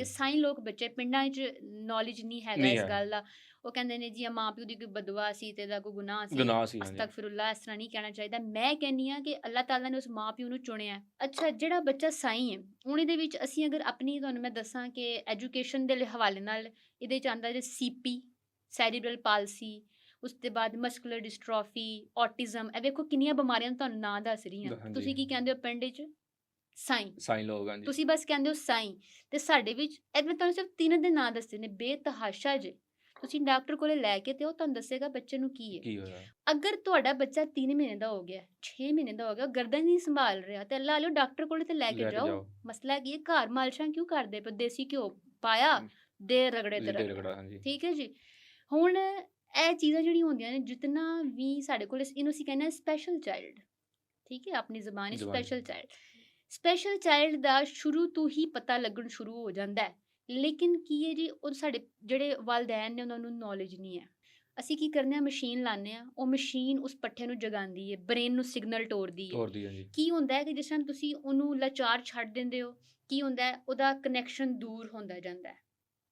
ਸਾਈਂ ਲੋਕ ਬੱਚੇ ਪਿੰਡਾਂ 'ਚ ਨੌਲੇਜ ਨਹੀਂ ਹੈਗਾ ਨਹੀਂ ਇਸ ਹੈ, ਗੱਲ ਦਾ। ਉਹ ਕਹਿੰਦੇ ਨੇ ਜੀ ਆ ਮਾਂ ਪਿਓ ਦੀ ਕੋਈ ਬਦਦੁਆ ਸੀ ਤੇ ਇਹਦਾ ਕੋਈ ਗੁਨਾਹ ਸੀ। ਗੁਨਾਹ ਸੀ, ਹਾਂਜੀ। ਅਸਤਗਫਿਰੁੱਲਾ, ਇਸ ਤਰ੍ਹਾਂ ਨਹੀਂ ਕਹਿਣਾ ਚਾਹੀਦਾ। ਮੈਂ ਕਹਿੰਦੀ ਹਾਂ ਕਿ ਅੱਲਾਹ ਤਾਲਾ ਨੇ ਉਸ ਮਾਂ ਪਿਓ ਨੂੰ ਚੁਣਿਆ। ਅੱਛਾ, ਜਿਹੜਾ ਬੱਚਾ ਸਾਈਂ ਹੈ ਹੁਣ ਇਹਦੇ ਵਿੱਚ ਅਸੀਂ ਅਗਰ ਆਪਣੀ ਤੁਹਾਨੂੰ ਮੈਂ ਦੱਸਾਂ ਕਿ ਐਜੂਕੇਸ਼ਨ ਦੇ ਹਵਾਲੇ ਨਾਲ ਇਹਦੇ 'ਚ ਆਉਂਦਾ ਜੇ ਸੀਪੀ, ਸੈਰੀਬਰਲ ਪਾਲਸੀ, ਉਸ ਤੋਂ ਬਾਅਦ ਮਸਕੂਲਰ ਡਿਸਟ੍ਰੋਫੀ, ਔਟਿਜ਼ਮ। ਇਹ ਵੇਖੋ ਕਿੰਨੀਆਂ ਬਿਮਾਰੀਆਂ ਨੂੰ ਤੁਹਾਨੂੰ ਨਾਂ ਦੱਸ ਰਹੀ ਹਾਂ। ਹਾਂਜੀ, ਤੁਸੀਂ ਕੀ ਕਹਿੰਦੇ ਹੋ ਪਿੰਡ 'ਚ? ਸਾਈਂ। ਸਾਈਂ ਲੋਕ, ਹਾਂਜੀ। ਤੁਸੀਂ ਬਸ ਕਹਿੰਦੇ ਹੋ ਸਾਈਂ। ਤੇ ਸਾਡੇ ਵਿੱਚ ਇਹ ਮੈਂ ਤੁਹਾਨੂੰ ਸਿਰਫ 3 ਦੇ ਨਾਂ ਦੱਸੇ ਨੇ, ਬੇਤਹਾਸ਼ਾ ਜੇ। ਤੁਸੀਂ ਡਾਕਟਰ ਕੋਲੇ ਲੈ ਕੇ ਤੇ ਉਹ ਤੁਹਾਨੂੰ ਦੱਸੇਗਾ ਬੱਚੇ ਨੂੰ ਕੀ ਹੈ। ਕੀ ਹੋਇਆ? ਅਗਰ ਤੁਹਾਡਾ ਬੱਚਾ 3 ਮਹੀਨੇ ਦਾ ਹੋ ਗਿਆ, 6 ਮਹੀਨੇ ਦਾ ਹੋ ਗਿਆ, ਉਹ ਗਰਦਨ ਨਹੀਂ ਸੰਭਾਲ ਰਿਹਾ ਤੇ ਅੱਲਾ ਵਾਲਿਓ ਡਾਕਟਰ ਕੋਲੇ ਤੇ ਲੈ ਕੇ ਲੈ ਕੇ ਜਾਓ। ਜਾਓ। ਮਸਲਾ ਕੀ ਹੈ, ਘਰ ਮਾਲਸ਼ਾਂ ਕਿਉਂ ਕਰਦੇ ਪਏ? ਦੇਸੀ ਘਿਓ ਪਾਇਆ, ਹਮ, ਦੇ ਰਗੜੇ ਤੇ ਲਿਟੇ ਰਗੜਾ। ਰਗੜਾ, ਹਾਂਜੀ। ਠੀਕ ਹੈ ਜੀ। ਹੁਣ ਇਹ ਚੀਜ਼ਾਂ ਜਿਹੜੀਆਂ ਹੁੰਦੀਆਂ ਨੇ, ਜਿਤਨਾ ਵੀ ਸਾਡੇ ਕੋਲ ਇਹਨੂੰ ਅਸੀਂ ਕਹਿੰਦੇ ਹਾਂ ਸਪੈਸ਼ਲ ਚਾਈਲਡ। ਠੀਕ ਹੈ, ਆਪਣੀ ਜ਼ਬਾਨ ਵਿੱਚ ਜਵਾਨ ਸਪੈਸ਼ਲ ਚਾਈਲਡ। ਸਪੈਸ਼ਲ ਚਾਈਲਡ ਦਾ ਸ਼ੁਰੂ ਤੋਂ ਹੀ ਪਤਾ ਲੱਗਣ ਸ਼ੁਰੂ ਹੋ ਜਾਂਦਾ ਹੈ। ਲੇਕਿਨ ਕੀ ਹੈ ਜੀ, ਉਹ ਸਾਡੇ ਜਿਹੜੇ ਵਾਲਦੈਨ ਨੇ ਉਹਨਾਂ ਨੂੰ ਨੌਲੇਜ ਨਹੀਂ ਹੈ। ਅਸੀਂ ਕੀ ਕਰਨੇ ਆ, ਮਸ਼ੀਨ ਲਾਉਂਦੇ ਆ, ਉਹ ਮਸ਼ੀਨ ਉਸ ਪੱਠੇ ਨੂੰ ਜਗਾਉਂਦੀ ਹੈ, ਬ੍ਰੇਨ ਨੂੰ ਸਿਗਨਲ ਤੋਰਦੀ ਹੈ। ਤੋਰਦੀ ਹੈ, ਜੀ। ਕੀ ਹੁੰਦਾ ਹੈ ਕਿ ਜਿਸ ਟਾਈਮ ਤੁਸੀਂ ਉਹਨੂੰ ਲਾਚਾਰ ਛੱਡ ਦਿੰਦੇ ਹੋ, ਕੀ ਹੁੰਦਾ ਹੈ, ਉਹਦਾ ਕਨੈਕਸ਼ਨ ਦੂਰ ਹੁੰਦਾ ਜਾਂਦਾ ਹੈ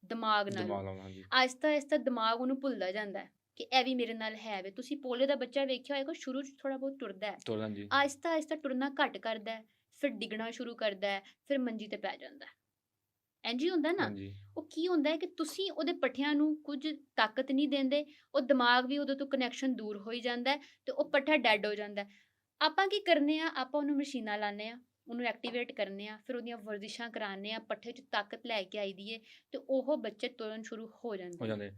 ਦਿਮਾਗ ਨਾਲੋਂ। ਦਿਮਾਗ ਨਾਲ, ਹਾਂਜੀ। ਆਹਿਸਤਾ ਆਹਿਸਤਾ ਦਿਮਾਗ ਉਹਨੂੰ ਭੁੱਲਦਾ ਜਾਂਦਾ ਹੈ ਕਿ ਇਹ ਵੀ ਮੇਰੇ ਨਾਲ ਹੈ ਵੇ। ਤੁਸੀਂ ਪੋਲੀਓ ਦਾ ਬੱਚਾ ਵੇਖਿਆ ਹੋਏਗਾ, ਸ਼ੁਰੂ 'ਚ ਥੋੜਾ ਬਹੁਤ ਟੁਰਦਾ ਹੈ, ਤੋਰਦਾ, ਜੀ। ਆਹਿਸਤਾ ਆਹਿਸਤਾ ਟੁਰਨਾ ਘੱਟ ਕਰਦਾ ਹੈ, ਫਿਰ ਡਿੱਗਣਾ ਸ਼ੁਰੂ ਕਰਦਾ ਹੈ, ਫਿਰ ਮੰਜੀ ਤੇ ਪੈ ਜਾਂਦਾ ਹੈ। ਇੰਝ ਹੀ ਹੁੰਦਾ ਨਾ। ਹਾਂਜੀ। ਉਹ ਕੀ ਹੁੰਦਾ ਹੈ ਕਿ ਤੁਸੀਂ ਉਹਦੇ ਪੱਠਿਆਂ ਨੂੰ ਕੁਝ ਤਾਕਤ ਨਹੀਂ ਦਿੰਦੇ, ਉਹ ਦਿਮਾਗ ਵੀ ਉਹਦੇ ਤੋਂ ਕਨੈਕਸ਼ਨ ਦੂਰ ਹੋਈ ਜਾਂਦਾ ਹੈ ਤੇ ਉਹ ਪੱਠਾ ਡੈਡ ਹੋ ਜਾਂਦਾ ਹੈ। ਆਪਾਂ ਕੀ ਕਰਨੇ ਆ, ਆਪਾਂ ਉਹਨੂੰ ਮਸ਼ੀਨਾਂ ਲਾਉਂਦੇ ਆ, ਉਹਨੂੰ ਐਕਟੀਵੇਟ ਕਰਨੇ ਆ, ਫਿਰ ਉਹਦੀਆਂ ਵਰਜਿਸ਼ਾਂ ਕਰਾਉਂਦੇ ਆ, ਪੱਠੇ 'ਚ ਤਾਕਤ ਲੈ ਕੇ ਆਈ ਦੀ ਏ ਤੇ ਉਹ ਬੱਚੇ ਤੁਰਨ ਸ਼ੁਰੂ ਹੋ ਹੋ ਜਾਂਦੇ ਨੇ। ਜਾਂਦੇ।